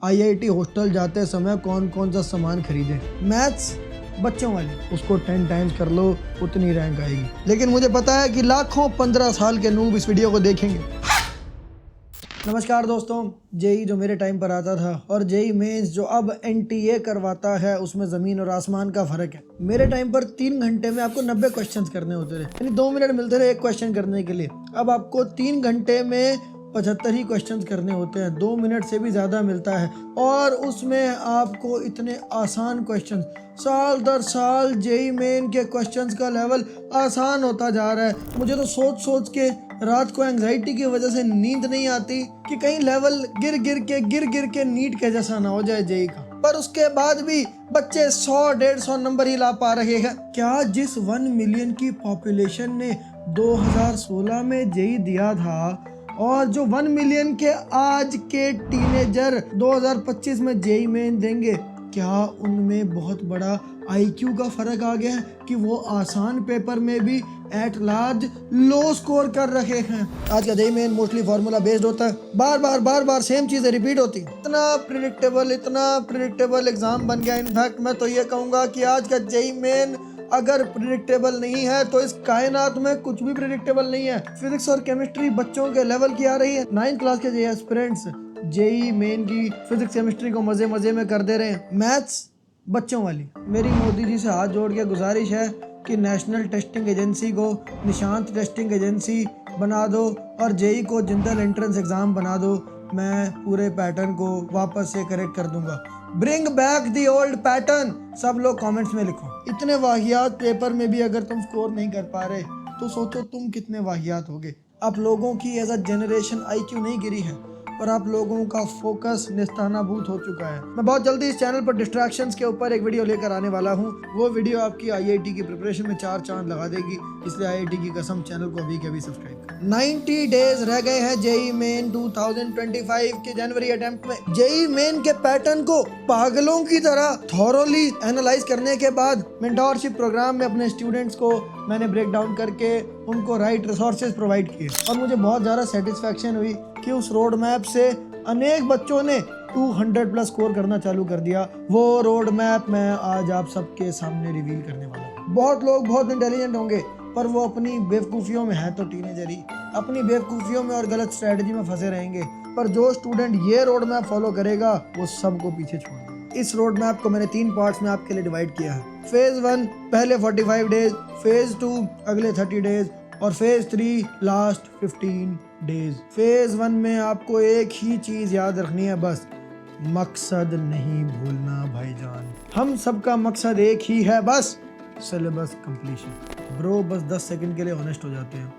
IIT hostel जाते समय कौन कौन सा सामान खरीदे। मैथ्स बच्चों वाली, उसको 10 टाइम्स कर लो उतनी रैंक आएगी। लेकिन मुझे पता है कि लाखों 15 साल के नूब इस वीडियो को देखेंगे। नमस्कार दोस्तों, जेई जो मेरे टाइम पर आता था और जेई मेंस जो अब एनटीए करवाता है, उसमें ज़मीन और आसमान का फ़र्क है। मेरे टाइम पर 3 घंटे में आपको 90 क्वेश्चंस करने होते थे, यानी 2 मिनट मिलते थे एक क्वेश्चन करने के लिए। अब आपको 3 घंटे में 75 ही क्वेश्चंस करने होते हैं, 2 मिनट से भी ज़्यादा मिलता है। और उसमें आपको इतने आसान क्वेश्चन, साल दर साल जेई मेन के क्वेश्चंस का लेवल आसान होता जा रहा है। मुझे तो सोच सोच के रात को एंजाइटी की वजह से नींद नहीं आती कि कहीं लेवल गिर गिर के नीट के जैसा ना हो जाए जेई का। पर उसके बाद भी बच्चे 100-150 नंबर ही ला पा रहे हैं। क्या जिस 1 मिलियन की पॉपुलेशन ने 2016 में जेई दिया था और जो 1 मिलियन के आज के टीनेजर 2025 में जेई मेन देंगे, क्या उनमें बहुत बड़ा आईक्यू का फर्क आ गया है कि वो आसान पेपर में भी एट लार्ज लो स्कोर कर रहे हैं। आज का JEE main mostly formula based होता है, बार बार सेम चीजें रिपीट होती हैं। इतना प्रिडिक्टेबल एग्जाम बन गया। इनफैक्ट मैं तो ये कहूँगा कि आज का जेई मेन अगर प्रिडिक्टेबल नहीं है तो इस कायनात में कुछ भी प्रिडिक्टेबल नहीं है। फिजिक्स और केमिस्ट्री बच्चों के लेवल की आ रही है। 9th क्लास के जेई एस्पिरेंट्स जेई मेन की फिजिक्स केमिस्ट्री को मजे मजे में कर दे रहे हैं। मैथ्स बच्चों वाली। मेरी मोदी जी से हाथ जोड़ के गुजारिश है कि नेशनल टेस्टिंग एजेंसी को निशांत टेस्टिंग एजेंसी बना दो और जेई को जिंदल एंट्रेंस एग्जाम बना दो। मैं पूरे पैटर्न को वापस से करेक्ट कर दूंगा। Bring back the old pattern. सब लोग कमेंट्स में लिखो। इतने वाहियात पेपर में भी अगर तुम स्कोर नहीं कर पा रहे तो सोचो तुम कितने वाहियात होगे। आप लोगों की एज अ जनरेशन आईक्यू नहीं गिरी है, पर आप लोगों का फोकस निस्तानाबूत हो चुका है। मैं बहुत जल्दी इस चैनल पर डिस्ट्रैक्शंस के ऊपर एक वीडियो लेकर आने वाला हूँ। वो वीडियो आपकी आईआईटी की प्रिपरेशन में 4 चांद लगा देगी, इसलिए आईआईटी की कसम चैनल को अभी के अभी सब्सक्राइब करें। 90 डेज रह गए हैं जेई मेन 2025 के जनवरी अटेम्प्ट में। जेई मेन के पैटर्न को पागलों की तरह थॉरोली एनालाइज करने के बाद मेंटोरशिप प्रोग्राम में अपने स्टूडेंट्स को मैंने ब्रेक डाउन करके उनको राइट रिसोर्सेज प्रोवाइड किए और मुझे बहुत ज़्यादा सेटिस्फैक्शन हुई कि उस रोड मैप से अनेक बच्चों ने 200 प्लस स्कोर करना चालू कर दिया। वो रोड मैप मैं आज आप सबके सामने रिवील करने वाला हूँ। बहुत लोग बहुत इंटेलिजेंट होंगे, पर वो अपनी बेवकूफ़ियों में है तो टीनेजर ही, अपनी बेवकूफ़ियों में और गलत स्ट्रेटजी में फंसे रहेंगे। पर जो स्टूडेंट ये रोड मैप फॉलो करेगा वो सबको पीछे छोड़ देगा। इस रोड मैप को मैंने 3 पार्ट्स में आपके लिए डिवाइड किया है। फेज 1 पहले 45 डेज, फेज 2 अगले 30 डेज और फेज 3 लास्ट 15 डेज। फेज 1 में आपको एक ही चीज याद रखनी है, बस मकसद नहीं भूलना भाईजान। हम सबका मकसद एक ही है, बस सिलेबस कंप्लीशन। ब्रो बस 10 सेकंड के लिए ऑनेस्ट हो जाते हैं।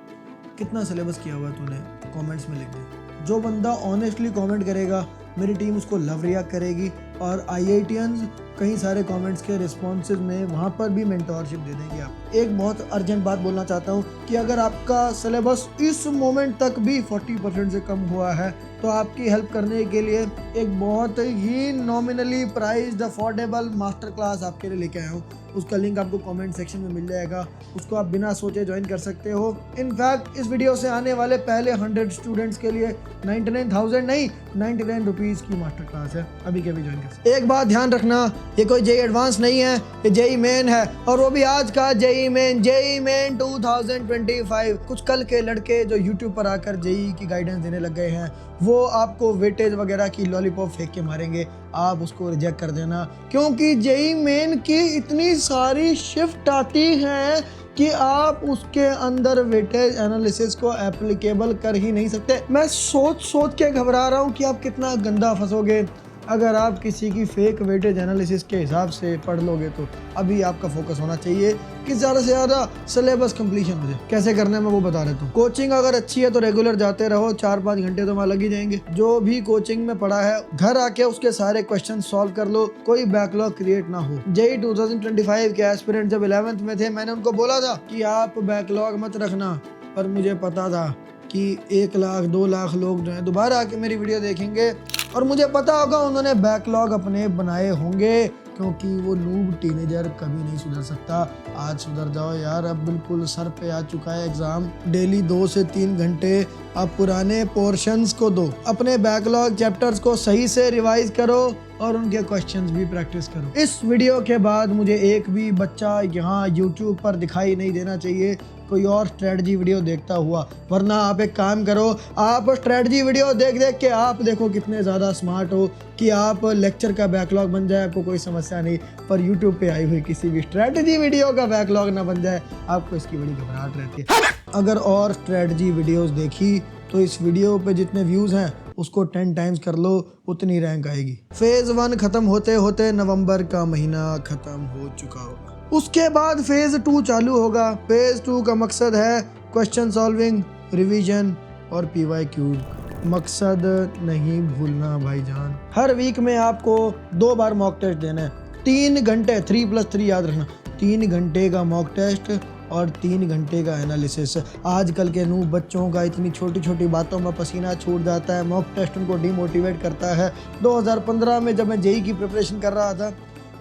कितना सिलेबस किया हुआ तूने कमेंट्स में लिख दे। जो बंदा ऑनेस्टली कमेंट करेगा मेरी टीम उसको लव रिएक्ट करेगी और आईआईटीएंस कई सारे कमेंट्स के रिस्पॉन्सेज में वहाँ पर भी मेंटोरशिप दे देंगे आप। एक बहुत अर्जेंट बात बोलना चाहता हूँ कि अगर आपका सिलेबस इस मोमेंट तक भी 40% से कम हुआ है तो आपकी हेल्प करने के लिए एक बहुत ही nominally priced affordable master class आपके लिए लेके आया हूँ। उसका लिंक आपको कमेंट सेक्शन में मिल जाएगा, उसको आप बिना सोचे ज्वाइन कर सकते हो। इनफैक्ट इस वीडियो से आने वाले पहले 100 स्टूडेंट्स के लिए 99,000 नहीं 99 रुपीज़ की मास्टर क्लास है, अभी के अभी ज्वाइन कर सकते। एक बात ध्यान रखना, ये कोई जेई एडवांस नहीं है, ये जेई मेन है और वो भी आज का जेई मेन 2025। कुछ कल के लड़के जो यूट्यूब पर आकर जेई की गाइडेंस देने लग गए हैं वो आपको वेटेज वगैरह की लॉलीपॉप फेंक के मारेंगे। आप उसको रिजेक्ट कर देना, क्योंकि जेई मेन की इतनी सारी शिफ्ट आती हैं कि आप उसके अंदर वेटेज एनालिसिस को एप्लीकेबल कर ही नहीं सकते। मैं सोच के घबरा रहा हूँ कि आप कितना गंदा फंसोगे अगर आप किसी की फेक वेटेज एनालिसिस के हिसाब से पढ़ लोगे। तो अभी आपका फोकस होना चाहिए कि ज़्यादा से ज़्यादा सिलेबस कंप्लीशन हो जाए। कैसे करना है मैं वो बता देता हूँ। कोचिंग अगर अच्छी है तो रेगुलर जाते रहो, 4-5 घंटे तो वहाँ लग ही जाएंगे। जो भी कोचिंग में पढ़ा है घर आके उसके सारे क्वेश्चन सॉल्व कर लो, कोई बैकलॉग क्रिएट ना हो। जेई 2025 के एस्पिरेंट जब 11th में थे मैंने उनको बोला था कि आप बैकलॉग मत रखना, पर मुझे पता था कि 1 लाख 2 लाख लोग जो है दोबारा आके मेरी वीडियो देखेंगे और मुझे पता होगा उन्होंने बैकलॉग अपने बनाए होंगे क्योंकि वो नूब टीनेजर कभी नहीं सुधर सकता। आज सुधर जाओ यार, अब बिल्कुल सर पे आ चुका है एग्जाम। डेली 2 से 3 घंटे अब पुराने पोर्शंस को दो, अपने बैकलॉग चैप्टर्स को सही से रिवाइज करो और उनके क्वेश्चंस भी प्रैक्टिस करो। इस वीडियो के बाद मुझे एक भी बच्चा यहाँ यूट्यूब पर दिखाई नहीं देना चाहिए कोई और स्ट्रेटजी वीडियो देखता हुआ, वरना आप एक काम करो, आप स्ट्रेटजी वीडियो देख देख के आप देखो कितने ज़्यादा स्मार्ट हो कि आप लेक्चर का बैकलॉग बन जाए, आपको कोई समस्या नहीं। पर यूट्यूब पे आई हुई किसी भी स्ट्रेटजी वीडियो का बैकलॉग ना बन जाए, आपको इसकी बड़ी घबराहट रहती है। अगर और स्ट्रेटजी वीडियोस देखी तो इस वीडियो पे जितने व्यूज़ हैं उसको 10 टाइम्स कर लो, उतनी रैंक आएगी। फेज़ 1 ख़त्म होते होते नवंबर का महीना ख़त्म हो चुका होगा। उसके बाद फेज़ 2 चालू होगा। फेज़ 2 का मकसद है क्वेश्चन सॉल्विंग, रिवीजन और PYQ। मकसद नहीं भूलना भाईजान। हर वीक में आपको 2 बार मॉक टेस्ट देना है। 3 घंटे 3+3 याद रखना, 3 घंटे का मॉक टेस्ट और 3 घंटे का एनालिसिस। आजकल के नूब बच्चों का इतनी छोटी छोटी बातों में पसीना छूट जाता है, मॉक टेस्ट उनको डिमोटिवेट करता है। 2015 में जब मैं जेई की प्रिपरेशन कर रहा था,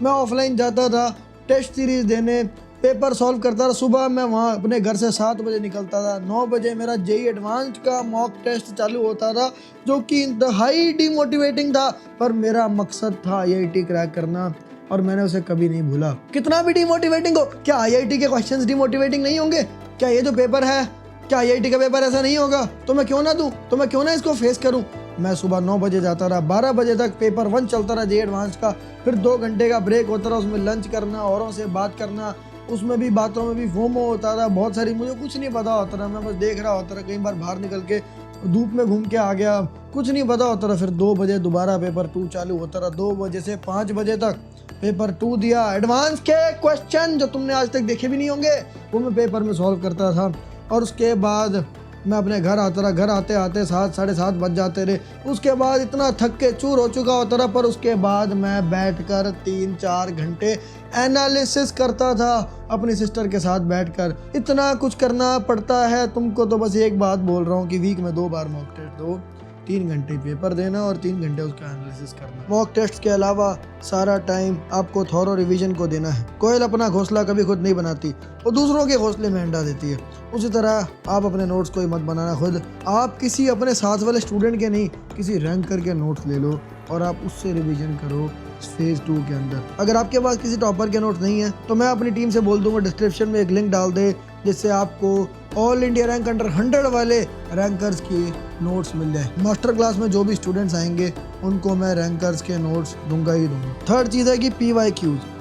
मैं ऑफलाइन जाता था टेस्ट सीरीज देने, पेपर सॉल्व करता था। सुबह मैं वहाँ अपने घर से 7 बजे निकलता था, 9 बजे मेरा जेई एडवांस्ड का मॉक टेस्ट चालू होता था, जो कि इंतहाई डिमोटिवेटिंग था। पर मेरा मकसद था IIT क्रैक करना और मैंने उसे कभी नहीं भूला। कितना भी डिमोटिवेटिंग हो, क्या IIT के क्वेश्चंस डिमोटिवेटिंग नहीं होंगे? क्या ये जो पेपर है, क्या IIT का पेपर ऐसा नहीं होगा? तो मैं क्यों ना दूं, तो मैं क्यों ना इसको फेस करूं? मैं सुबह 9 बजे जाता रहा, 12 बजे तक पेपर 1 चलता रहा जेई एडवांस का, फिर 2 घंटे का ब्रेक होता रहा, उसमें लंच करना, औरों से बात करना, उसमें भी बातों में भी फोमो होता था बहुत सारी, मुझे कुछ नहीं पता होता रहा, मैं बस देख रहा होता रहा। कई बार बाहर निकल के धूप में घूम के आ गया, कुछ नहीं पता होता रहा। फिर 2 बजे दोबारा पेपर 2 चालू होता रहा, 2 बजे से 5 बजे तक पेपर 2 दिया। एडवांस के क्वेश्चन जो तुमने आज तक देखे भी नहीं होंगे वो मैं पेपर में सॉल्व करता था। और उसके बाद मैं अपने घर आता रहा, घर आते आते 7 साढ़े 7 बज जाते रहे। उसके बाद इतना थक के चूर हो चुका होता रहा, पर उसके बाद मैं बैठकर 3-4 घंटे एनालिसिस करता था अपनी सिस्टर के साथ बैठकर। इतना कुछ करना पड़ता है तुमको, तो बस एक बात बोल रहा हूँ कि वीक में 2 बार मॉक टेस्ट दो, 3 घंटे पेपर देना और 3 घंटे उसका एनालिसिस करना। मॉक टेस्ट के अलावा सारा टाइम आपको थॉरो रिवीजन को देना है। कोयल अपना घोंसला कभी खुद नहीं बनाती, वो दूसरों के घोंसले में अंडा देती है। उसी तरह आप अपने नोट्स को ही मत बनाना खुद, आप किसी अपने साथ वाले स्टूडेंट के नहीं, किसी रैंकर के नोट्स ले लो और आप उससे रिवीजन करो फेज़ 2 के अंदर। अगर आपके पास किसी टॉपर के नोट्स नहीं है तो मैं अपनी टीम से बोल दूंगा डिस्क्रिप्शन में एक लिंक डाल दे, जिससे आपको ऑल इंडिया रैंक अंडर 100 वाले रैंकर्स के नोट्स मिल जाए। मास्टर क्लास में जो भी स्टूडेंट्स आएंगे उनको मैं रैंकर्स के नोट्स दूंगा ही दूंगा। थर्ड चीज़ है कि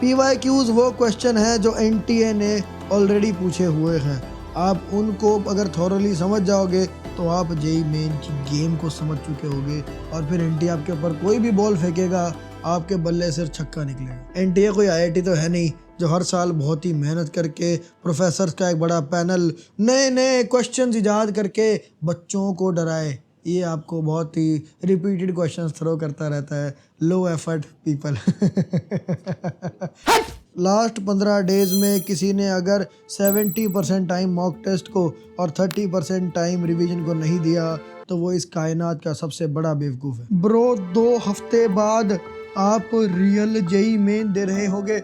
PYQs वो क्वेश्चन है जो NTA ने ऑलरेडी पूछे हुए हैं। आप उनको अगर थॉरली समझ जाओगे तो आप जेई मेन की गेम को समझ चुके होगे, और फिर NTA आपके ऊपर कोई भी बॉल फेंकेगा आपके बल्ले से छक्का निकलेगा। NTA कोई IIT तो है नहीं जो हर साल बहुत ही मेहनत करके प्रोफेसर्स का एक बड़ा पैनल नए नए क्वेश्चंस इजाद करके बच्चों को डराए। ये आपको बहुत ही रिपीटेड क्वेश्चंस थ्रो करता रहता है। Low effort people. Last 15 days में किसी ने अगर 70% टाइम मॉक टेस्ट को और 30% टाइम रिवीजन को नहीं दिया तो वो इस कायनात का सबसे बड़ा बेवकूफ़ है। ब्रो 2 हफ्ते बाद आप रियल जेई मेन दे रहे होगे।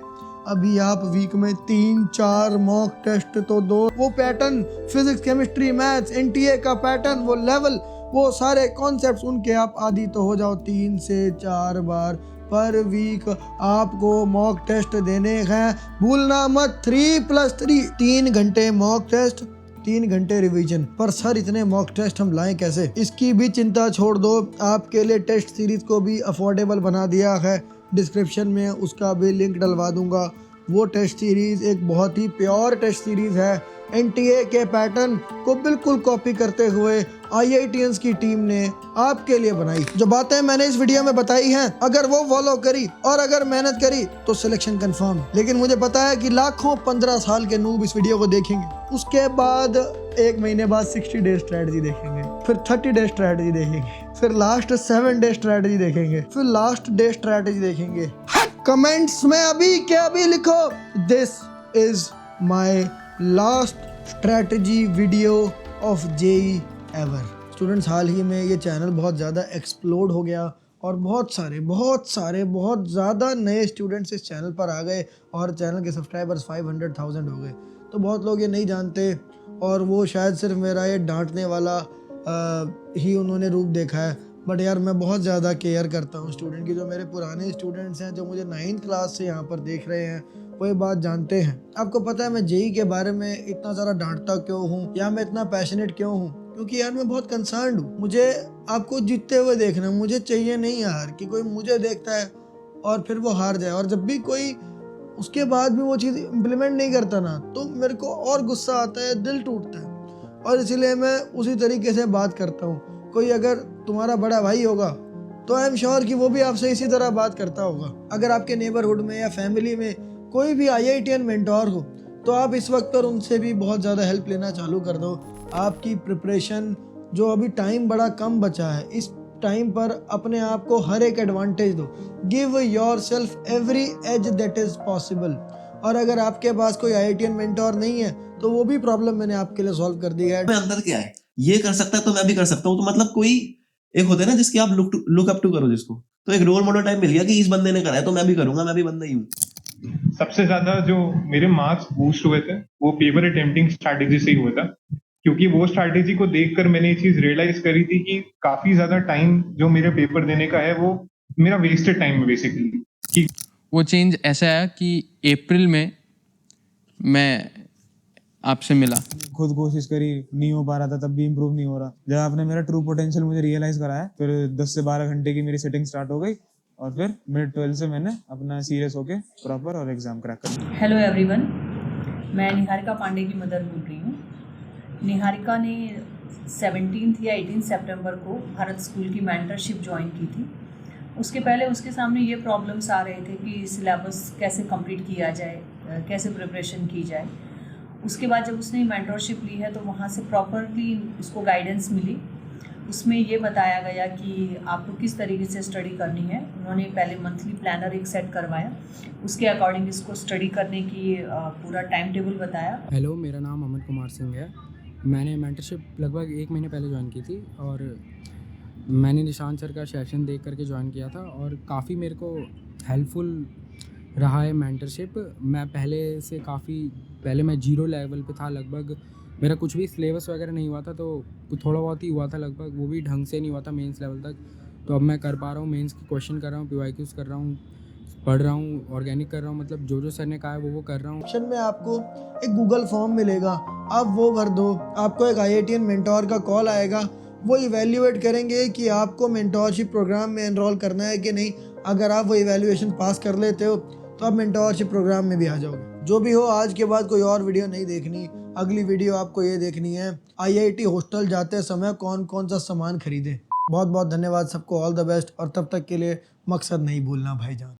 अभी आप वीक में 3-4 मॉक टेस्ट तो दो। वो pattern, physics, chemistry, maths, NTA का पैटर्न, वो लेवल, वो सारे कॉन्सेप्ट्स, उनके आप आदी तो हो जाओ। 3 से 4 बार पर वीक आपको मॉक टेस्ट देने हैं, भूलना मत। 3+3 3 घंटे मॉक टेस्ट, 3 घंटे रिवीजन। पर सर इतने मॉक टेस्ट हम लाएं कैसे? इसकी भी चिंता छोड़ दो, आपके लिए टेस्ट सीरीज को भी अफोर्डेबल बना दिया है। डिस्क्रिप्शन में उसका भी लिंक डलवा दूंगा। वो टेस्ट सीरीज एक बहुत ही प्योर टेस्ट सीरीज है। NTA के पैटर्न को बिल्कुल कॉपी करते हुए IITians की टीम ने आपके लिए बनाई। जो बातें मैंने इस वीडियो में बताई हैं, अगर वो फॉलो करी और अगर मेहनत करी तो सिलेक्शन कंफर्म। लेकिन मुझे पता है कि लाखों 15 साल के नूब इस वीडियो को देखेंगे। उसके बाद 1 महीने बाद 60 डे स्ट्रेटजी देखेंगे, फिर 30 डे स्ट्रेटजी देखेंगे, फिर लास्ट 7 डे स्ट्रेटजी देखेंगे, फिर लास्ट डे स्ट्रेटजी देखेंगे। कमेंट्स में अभी के अभी लिखो, this is my last strategy video of JEE ever. Students, हाल ही में ये चैनल बहुत ज़्यादा एक्सप्लोड हो गया और बहुत ज़्यादा नए स्टूडेंट्स इस चैनल पर आ गए और चैनल के सब्सक्राइबर्स 500,000 हो गए। तो बहुत लोग ये नहीं जानते और वो शायद सिर्फ मेरा ये डांटने वाला ही उन्होंने रूप देखा है। बट यार मैं बहुत ज़्यादा केयर करता हूँ स्टूडेंट की। जो मेरे पुराने स्टूडेंट्स हैं जो मुझे 9th क्लास से यहाँ पर देख रहे हैं वो ये बात जानते हैं। आपको पता है मैं जेई के बारे में इतना ज़्यादा डांटता क्यों हूँ या मैं इतना पैशनेट क्यों हूँ? क्योंकि यार मैं बहुत कंसर्न्ड हूँ। मुझे आपको जीतते हुए देखना, मुझे चाहिए नहीं यार कि कोई मुझे देखता है और फिर वो हार जाए। और जब भी कोई उसके बाद भी वो चीज़ इम्प्लीमेंट नहीं करता ना तो मेरे को और गुस्सा आता है, दिल टूटता है। और इसीलिए मैं उसी तरीके से बात करता हूँ। कोई अगर तुम्हारा बड़ा भाई होगा तो आई एम श्योर कि वो भी आपसे इसी तरह बात करता होगा। अगर आपके नेबरहुड में या फैमिली में कोई भी IITian मेंटोर हो तो आप इस वक्त पर उनसे भी बहुत ज़्यादा हेल्प लेना चालू कर दो। आपकी प्रिपरेशन जो अभी टाइम बड़ा कम बचा है, इस टाइम पर अपने आप को हर एक एडवांटेज दो। Give yourself every edge that is possible. और अगर आपके पास कोई IITian मेंटोर नहीं है तो वो भी प्रॉब्लम मैंने आपके लिए सॉल्व कर दी है। में अंदर क्या है, ये कर सकता है तो मैं भी कर सकता हूँ। तो मतलब कोई एक होता है ना जिसकी आप लुक अप टू करो जिसको, तो एक रोल मॉडल टाइप मिल गया कि इस बंदे ने करा है तो मैं भी करूंगा, मैं भी बंदा ही हूँ। सबसे ज्यादा जो मेरे मार्क्स बूस्ट हुए थे वो पेपर अटेम्प्टिंग स्ट्रैटेजी से ही हुआ था, क्योंकि वो स्ट्रैटेजी को देखकर मैंने ये चीज रियलाइज करी थी कि काफी ज्यादा टाइम जो मेरे पेपर देने का है वो मेरा वेस्टेड टाइम है बेसिकली। वो चेंज ऐसा है कि अप्रैल में मैं आपसे मिला, खुद कोशिश करी, नहीं हो पा रहा था, तब भी इम्प्रूव नहीं हो रहा। जब आपने मेरा ट्रू पोटेंशियल मुझे रियलाइज कराया, फिर 10 से 12 घंटे की मेरी सेटिंग स्टार्ट हो गई और फिर मिड 12 से मैंने अपना सीरियस होके प्रॉपर और एग्जाम क्रैक कर लिया। हेलो एवरीवन, मैं निहारिका पांडे की मदर बोल रही हूँ। निहारिका ने 17 या 18 सितंबर को भारत स्कूल की मेंटरशिप ज्वाइन की थी। उसके पहले उसके सामने ये प्रॉब्लम्स आ रहे थे कि सिलेबस कैसे कंप्लीट किया जाए, कैसे प्रिपरेशन की जाए। उसके बाद जब उसने मेंटरशिप ली है तो वहाँ से प्रॉपरली उसको गाइडेंस मिली। उसमें ये बताया गया कि आपको किस तरीके से स्टडी करनी है। उन्होंने पहले मंथली प्लानर एक सेट करवाया, उसके अकॉर्डिंग इसको स्टडी करने की पूरा टाइम टेबल बताया। हेलो, मेरा नाम अमन कुमार सिंह है। मैंने मेंटरशिप लगभग 1 महीने पहले ज्वाइन की थी और मैंने निशांत सर का सेशन देख करके ज्वाइन किया था और काफ़ी मेरे को हेल्पफुल रहा है मेंटरशिप। मैं पहले मैं 0 लेवल पे था लगभग। मेरा कुछ भी सिलेबस वगैरह नहीं हुआ था, तो थोड़ा बहुत ही हुआ था लगभग, वो भी ढंग से नहीं हुआ था मेंस लेवल तक। तो अब मैं कर पा रहा हूँ, मेंस के क्वेश्चन कर रहा हूँ, PYQs कर रहा हूँ, पढ़ रहा हूँ, ऑर्गेनिक कर रहा हूँ, मतलब जो सर ने कहा है वो कर रहा हूँ। ऑप्शन में आपको एक गूगल फॉर्म मिलेगा, आप वो भर दो। आपको एक IITian मेंटोर का कॉल आएगा, वो इवैल्यूएट करेंगे कि आपको मेंटोरशिप प्रोग्राम में एनरोल करना है कि नहीं। अगर आप वो इवैल्यूएशन पास कर लेते हो तो आप मेंटोरशिप प्रोग्राम में भी आ जाओगे। जो भी हो, आज के बाद कोई और वीडियो नहीं देखनी। अगली वीडियो आपको ये देखनी है IIT हॉस्टल जाते समय कौन कौन सा सामान खरीदे। बहुत बहुत धन्यवाद सबको, ऑल द बेस्ट। और तब तक के लिए मकसद नहीं भूलना भाईजान।